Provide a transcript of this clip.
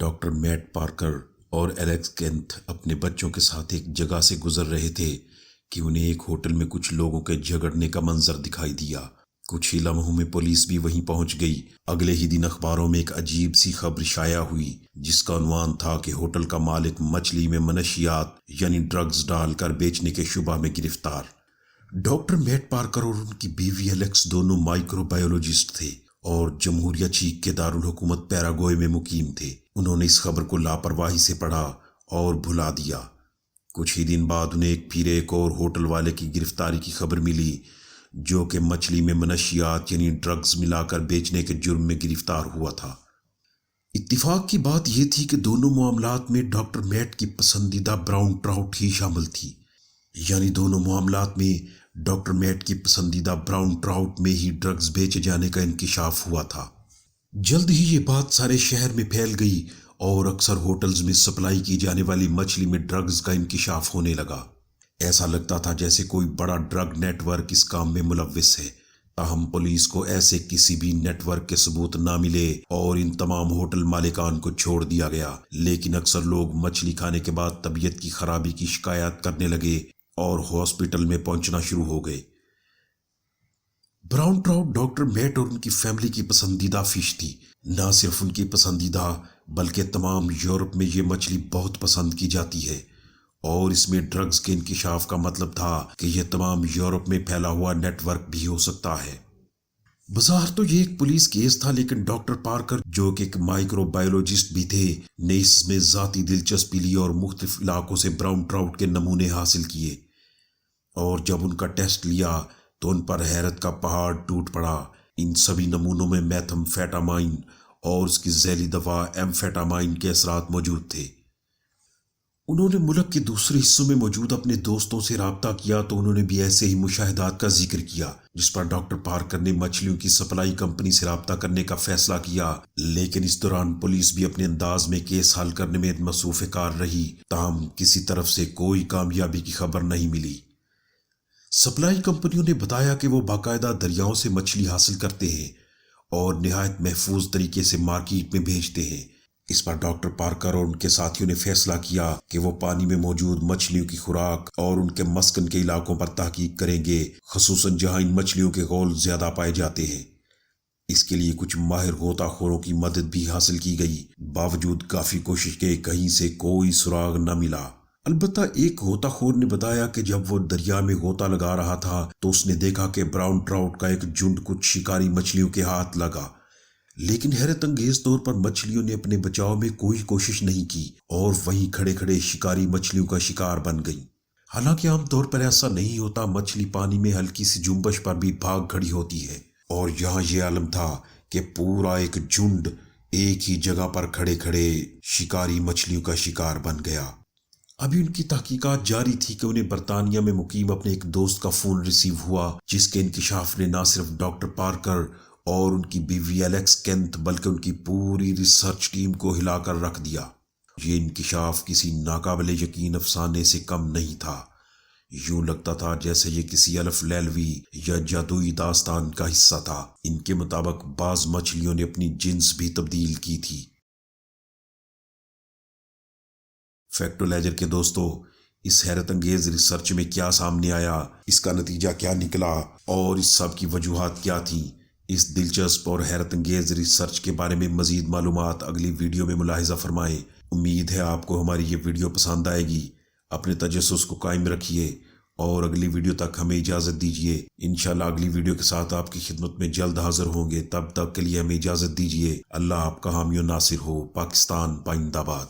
Doctor meat Parker اور Alex Kenneth اپنے بچوں کے ساتھ ایک جگہ سے گزر رہے تھے کہ انہیں ایک ہوٹل میں کچھ لوگوں کے جھگڑنے کا منظر دکھائی دیا۔ کچھ ہی لمحوں میں پولیس بھی وہیں پہنچ گئی۔ اگلے ہی دن اخباروں میں ایک عجیب سی خبر شائع ہوئی جس کا عنوان تھا کہ ہوٹل کا مالک مچھلی میں منشیات یعنی ڈرگز ڈال کر بیچنے کے شبہ میں گرفتار۔ ڈاکٹر میٹ پارکر اور ان کی بیوی ایلیکس دونوں مائکرو بایولوجسٹ تھے اور جمہوریہ چیک کے دارالحکومت پیراگوئے میں مقیم تھے۔ انہوں نے اس خبر کو لاپرواہی سے پڑھا اور بھلا دیا۔ کچھ ہی دن بعد انہیں پھر ایک اور ہوٹل والے کی گرفتاری کی خبر ملی جو کہ مچھلی میں منشیات یعنی ڈرگز ملا کر بیچنے کے جرم میں گرفتار ہوا تھا۔ اتفاق کی بات یہ تھی کہ دونوں معاملات میں ڈاکٹر میٹ کی پسندیدہ براؤن ٹراؤٹ ہی شامل تھی، یعنی دونوں معاملات میں ڈاکٹر میٹ کی پسندیدہ براؤن ٹراؤٹ میں ہی ڈرگز بیچے جانے کا انکشاف ہوا تھا۔ جلد ہی یہ بات سارے شہر میں پھیل گئی اور اکثر ہوٹلز میں سپلائی کی جانے والی مچھلی میں ڈرگز کا انکشاف ہونے لگا۔ ایسا لگتا تھا جیسے کوئی بڑا ڈرگ نیٹ ورک اس کام میں ملوث ہے، تاہم پولیس کو ایسے کسی بھی نیٹ ورک کے ثبوت نہ ملے اور ان تمام ہوٹل مالکان کو چھوڑ دیا گیا۔ لیکن اکثر لوگ مچھلی کھانے کے بعد طبیعت کی خرابی کی شکایات کرنے لگے اور ہاسپٹل میں پہنچنا شروع ہو گئے۔ براؤن ٹراؤٹ ڈاکٹر میٹ اور ان کی فیملی کی پسندیدہ فش تھی۔ نہ صرف ان کی پسندیدہ بلکہ تمام یورپ میں یہ مچھلی بہت پسند کی جاتی ہے، اور اس میں ڈرگز کے انکشاف کا مطلب تھا کہ یہ تمام یورپ میں پھیلا ہوا نیٹ ورک بھی ہو سکتا ہے۔ بظاہر تو یہ ایک پولیس کیس تھا، لیکن ڈاکٹر پارکر جو کہ ایک مائکرو بایولوجسٹ بھی تھے نے اس میں ذاتی دلچسپی لی اور مختلف علاقوں سے براؤن ٹراؤٹ کے نمونے حاصل کیے، اور جب ان کا ٹیسٹ لیا تو ان پر حیرت کا پہاڑ ٹوٹ پڑا۔ ان سبھی نمونوں میں میتھم فیٹامائن اور اس کی ذیلی دوا ایمفیٹامائن کے اثرات موجود تھے۔ انہوں نے ملک کے دوسرے حصوں میں موجود اپنے دوستوں سے رابطہ کیا تو انہوں نے بھی ایسے ہی مشاہدات کا ذکر کیا، جس پر ڈاکٹر پارکر نے مچھلیوں کی سپلائی کمپنی سے رابطہ کرنے کا فیصلہ کیا۔ لیکن اس دوران پولیس بھی اپنے انداز میں کیس حل کرنے میں مصروف کار رہی، تاہم کسی طرف سے کوئی کامیابی کی خبر نہیں ملی۔ سپلائی کمپنیوں نے بتایا کہ وہ باقاعدہ دریاؤں سے مچھلی حاصل کرتے ہیں اور نہایت محفوظ طریقے سے مارکیٹ میں بھیجتے ہیں۔ اس پر ڈاکٹر پارکر اور ان کے ساتھیوں نے فیصلہ کیا کہ وہ پانی میں موجود مچھلیوں کی خوراک اور ان کے مسکن کے علاقوں پر تحقیق کریں گے، خصوصاً جہاں ان مچھلیوں کے غول زیادہ پائے جاتے ہیں۔ اس کے لیے کچھ ماہر غوطہ خوروں کی مدد بھی حاصل کی گئی۔ باوجود کافی کوشش کے کہیں سے کوئی سراغ نہ ملا۔ البتہ ایک غوطہ خور نے بتایا کہ جب وہ دریا میں غوطہ لگا رہا تھا تو اس نے دیکھا کہ براؤن ٹراؤٹ کا ایک جھنڈ کچھ شکاری مچھلیوں کے ہاتھ لگا، لیکن حیرت انگیز طور پر مچھلیوں نے اپنے بچاؤ میں کوئی کوشش نہیں کی اور وہیں کھڑے کھڑے شکاری مچھلیوں کا شکار بن گئیں۔ حالانکہ عام طور پر ایسا نہیں ہوتا، مچھلی پانی میں ہلکی سی جنبش پر بھی بھاگ کھڑی ہوتی ہے، اور یہاں یہ عالم تھا کہ پورا ایک جھنڈ ایک ہی جگہ پر کھڑے کھڑے شکاری مچھلیوں کا شکار بن گیا۔ ابھی ان کی تحقیقات جاری تھی کہ انہیں برطانیہ میں مقیم اپنے ایک دوست کا فون ریسیو ہوا، جس کے انکشاف نے نہ صرف ڈاکٹر پارکر اور ان کی بیوی ایلیکس کینتھ بلکہ ان کی پوری ریسرچ ٹیم کو ہلا کر رکھ دیا۔ یہ انکشاف کسی ناقابل یقین افسانے سے کم نہیں تھا۔ یوں لگتا تھا جیسے یہ کسی الف لیلوی یا جادوئی داستان کا حصہ تھا۔ ان کے مطابق بعض مچھلیوں نے اپنی جنس بھی تبدیل کی تھی۔ فیکٹو لیجر کے دوستو، اس حیرت انگیز ریسرچ میں کیا سامنے آیا، اس کا نتیجہ کیا نکلا اور اس سب کی وجوہات کیا تھیں؟ اس دلچسپ اور حیرت انگیز ریسرچ کے بارے میں مزید معلومات اگلی ویڈیو میں ملاحظہ فرمائیں۔ امید ہے آپ کو ہماری یہ ویڈیو پسند آئے گی۔ اپنے تجسس کو قائم رکھیے اور اگلی ویڈیو تک ہمیں اجازت دیجیے۔ انشاءاللہ اگلی ویڈیو کے ساتھ آپ کی خدمت میں جلد حاضر ہوں گے۔ تب تک کے لیے ہمیں اجازت دیجیے۔ اللہ آپ کا حامی و ناصر ہو۔ پاکستان پائندہ باد۔